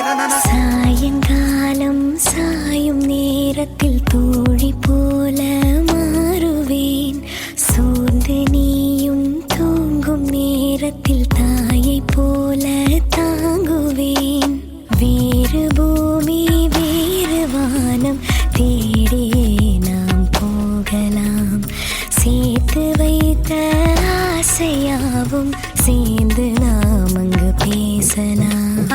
சாயங்காலம் சாயும் நேரத்தில் தோழி போல மாறுவேன். சோர்ந்து நீயும் தூங்கும் நேரத்தில் தாயை போல தாங்குவேன். வேறு பூமி வேறு வானம் தேடியே நாம் போகலாம். சேர்த்து வைத்த ஆசையாவும் சேர்ந்து நாம் அங்கு பேசலாம்.